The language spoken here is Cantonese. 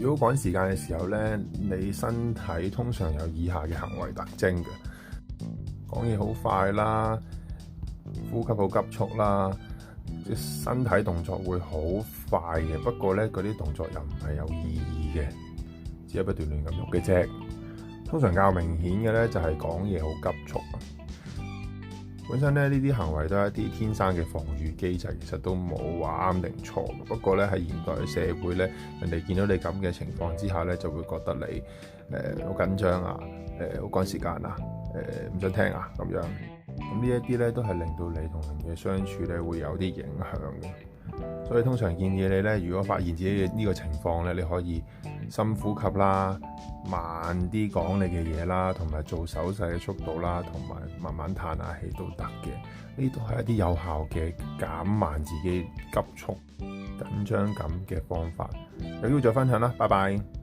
如果趕時間嘅時候呢，你身體通常有以下嘅行為特徵嘅：講嘢好快啦，呼吸好急促啦，身體動作會好快嘅。不過呢，嗰啲動作又唔係有意義嘅，只係不斷亂咁喐嘅啫。通常較明顯嘅呢，就係講嘢好急促。本身咧呢啲行為都係一啲天生嘅防禦機制，其實都冇話啱定錯嘅。不過咧喺現代嘅社會咧，人哋見到你咁嘅情況之下咧，就會覺得你好緊張啊，好趕時間啊，唔想聽啊咁樣。咁呢一啲咧都係令到你同人嘅相處咧會有啲影響嘅。所以通常建議你咧，如果發現自己嘅呢個情況咧，你可以深呼吸啦，慢啲講你嘅嘢啦，同埋做手勢嘅速度啦，同埋慢慢嘆下氣都得嘅。呢都係一啲有效嘅減慢自己急促緊張感嘅方法。有機會再分享啦，拜拜。